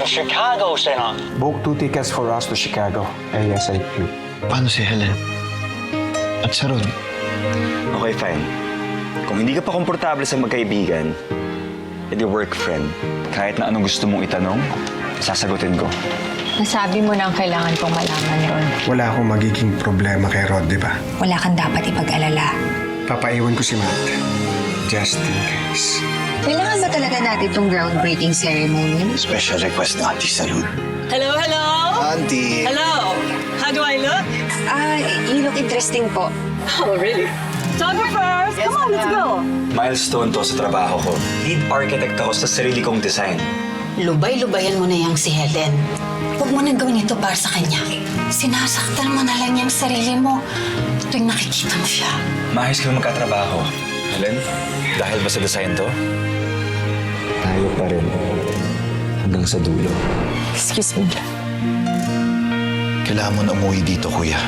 Chicago, Senang. Book 2 tickets for us to Chicago, ASAP. Paano si Helen? At si Rod? Okay, fine. Kung hindi ka pa komportable sa magkaibigan, edi work friend. Kahit na anong gusto mong itanong, sasagutin ko. Nasabi mo na ang kailangan kong malaman, Ron. Wala akong magiging problema kay Rod, di ba? Wala kang dapat ipag-alala. Papaiwan ko si Matt. Just in case. Kailangan ba talaga natin itong groundbreaking ceremony? Special request na Auntie Salud. Hello, hello. Auntie! Hello. How do I look? You look interesting po. Oh, really? Photographers, come on, let's go. Milestone to sa trabaho ko. Lead architect ako sa sarili kong design. Lubay-lubayan mo na yang si Helen. Huwag mo nang gawin ito para sa kanya. Sinasaktan mo na lang yung sarili mo tuwing nakikita mo siya. Maayos kami magkatrabaho. Helen, dahil ba sa design to? Tayo pa rin. Hanggang sa dulo. Excuse me. Kailangan mo na umuwi dito, kuya.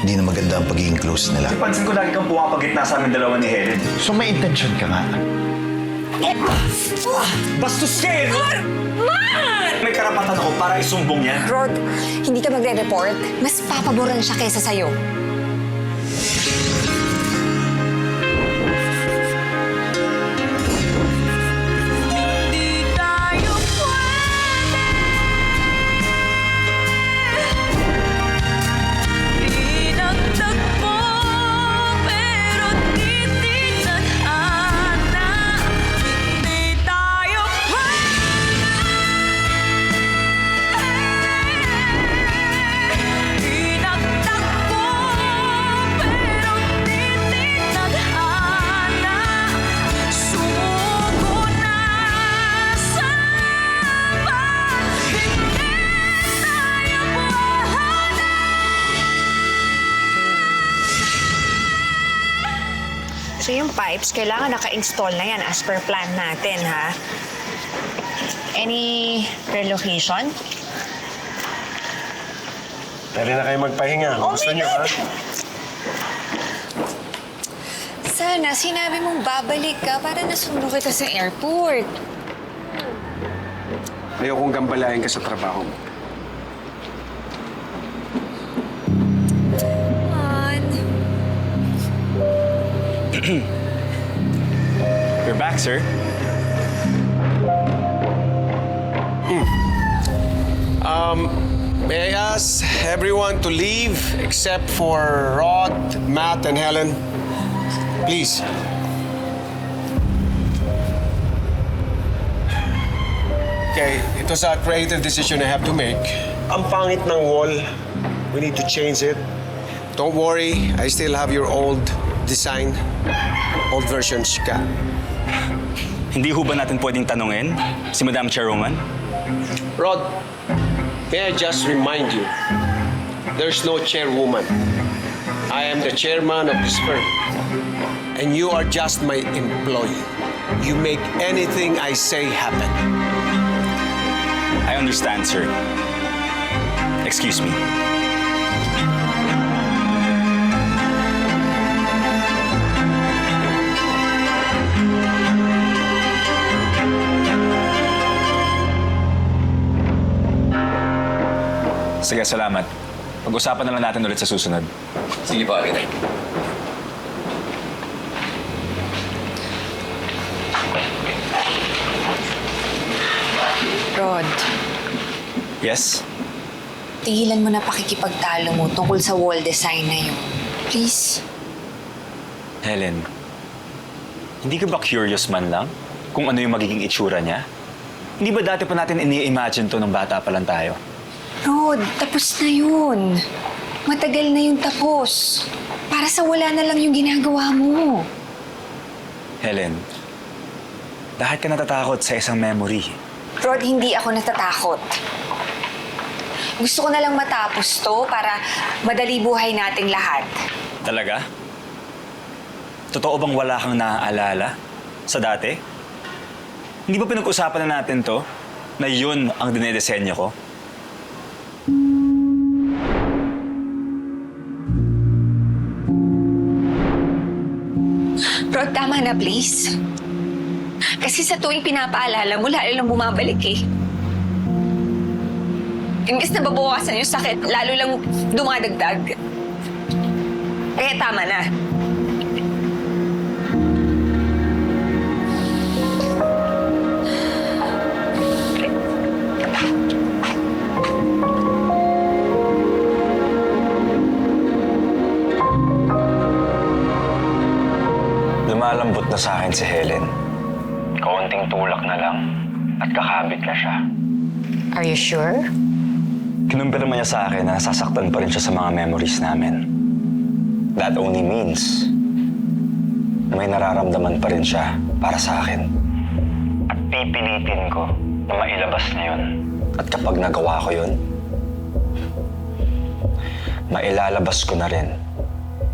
Hindi na maganda ang pagiging close nila. Pansin ko lagi kang pumapagitna sa amin dalawa ni Helen. So may intention ka nga. Bastos ka eh, no? May karapatan ako para isumbong yan. Rod, hindi ka magre-report. Mas papaboran siya kaysa sa'yo. So yung pipes, kailangan naka-install na yan as per plan natin, ha? Any relocation? Pwede na kayo magpahinga. Gusto niyo, ha? Sana sinabi mong babalik ka para nasundo kita sa airport. Ayokong gambalain ka sa trabaho mo. You're back, sir. May I ask everyone to leave except for Rod, Matt, and Helen? Please. Okay, ito sa creative decision I have to make. Ang pangit ng wall. We need to change it. Don't worry, I still have your old design. Old version, ka. Hindi ho ba natin pwedeng tanungin si Madam Chairwoman? Rod, may I just remind you, there's no chairwoman. I am the chairman of this firm. And you are just my employee. You make anything I say happen. I understand, sir. Excuse me. Sige, salamat. Pag-usapan na lang natin ulit sa susunod. Sige po, Architect. Rod, Yes? tigilan mo na pakikipagtalo mo tungkol sa wall design na yun. Please. Helen, hindi ka ba curious man lang kung ano yung magiging itsura niya? Hindi ba dati pa natin ini-imagine to nung bata pa lang tayo? Rod, tapos na yun. Matagal na yung tapos. Para sa wala na lang yung ginagawa mo. Helen, bakit ka natatakot sa isang memory? Rod, hindi ako natatakot. Gusto ko na lang matapos to para madali buhay nating lahat. Talaga? Totoo bang wala kang naaalala sa dati? Hindi ba pinag-usapan na natin to na yun ang dinedesenyo ko? Rod, tama na please. Kasi sa tuwing pinapaalala mo, lalo lang bumabalik eh. Imbis na babawasan yung sakit, lalo lang dumadagdag. Kaya tama na. Lumalambot na sa akin si Helen. Kaunting tulak na lang at kakabit na siya. Are you sure? Kinumpirma niya sa akin na nasasaktan pa rin siya sa mga memories namin. That only means na may nararamdaman pa rin siya para sa akin. At pipilitin ko na mailabas na yun. At kapag nagawa ko yun, mailalabas ko na rin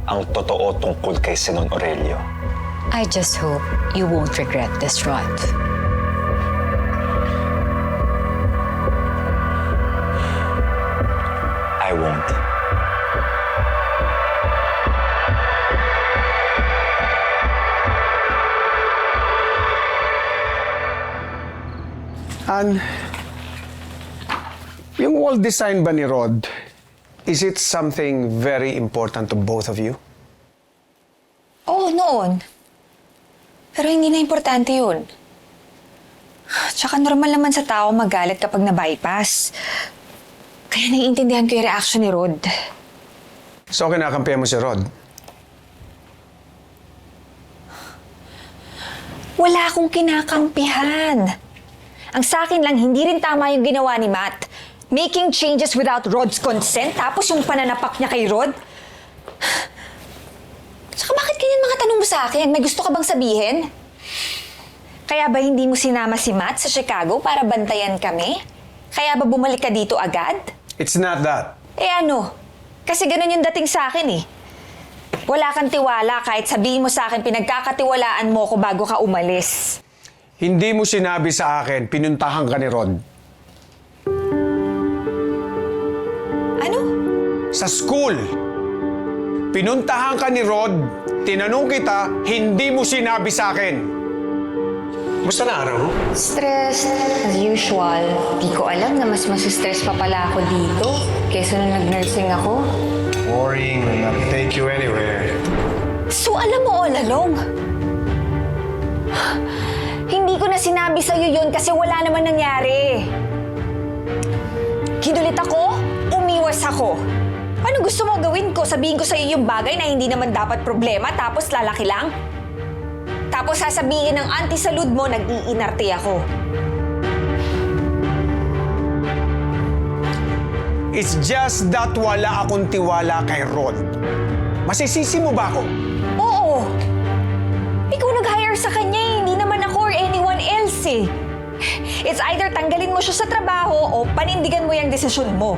ang totoo tungkol kay Sinon Aurelio. I just hope you won't regret this, Rod. I won't. Ann, yung wall design ba ni Rod, is it something very important to both of you? Oo, noon. Pero hindi na importante yun. Tsaka normal naman sa tao magalit kapag na-bypass. Kaya naiintindihan ko yung reaction ni Rod. So, kinakampihan mo si Rod? Wala akong kinakampihan. Ang sa akin lang, hindi rin tama yung ginawa ni Matt. Making changes without Rod's consent, tapos yung pananapak niya kay Rod. Tsaka bakit ganyan mga tanong mo sa akin? May gusto ka bang sabihin? Kaya ba hindi mo sinama si Matt sa Chicago para bantayan kami? Kaya ba bumalik ka dito agad? It's not that. Eh ano? Kasi ganun yung dating sa akin eh. Wala kang tiwala kahit sabihin mo sa akin pinagkakatiwalaan mo ko bago ka umalis. Hindi mo sinabi sa akin, pinuntahan ka ni Rod. Ano? Sa school. Pinuntahan ka ni Rod, tinanong kita, hindi mo sinabi sa akin. Musta na araw mo? Stress, as usual. Di ko alam na mas masistress pa pala ako dito kaysa nung nag-nursing ako. Boring, will not take you anywhere. So alam mo all along, hindi ko na sinabi sa'yo yun kasi wala naman nangyari. Kinulit ako, umiwas ako. Ano gusto mo gawin ko? Sabihin ko sa'yo yung bagay na hindi naman dapat problema tapos lalaki lang? Tapos sasabihin ng auntie sa lud mo, nag-iinarte ako. It's just that wala akong tiwala kay Rod. Masisisi mo ba ako? Oo. Ikaw nag-hire sa kanya eh. Hindi naman ako or anyone else eh. It's either tanggalin mo siya sa trabaho o panindigan mo yung desisyon mo.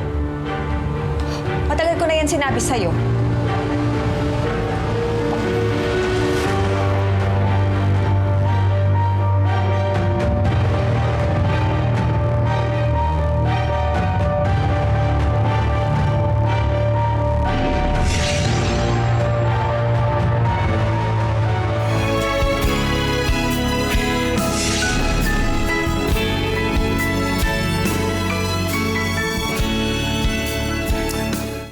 Matagal ko na yan sinabi sa'yo.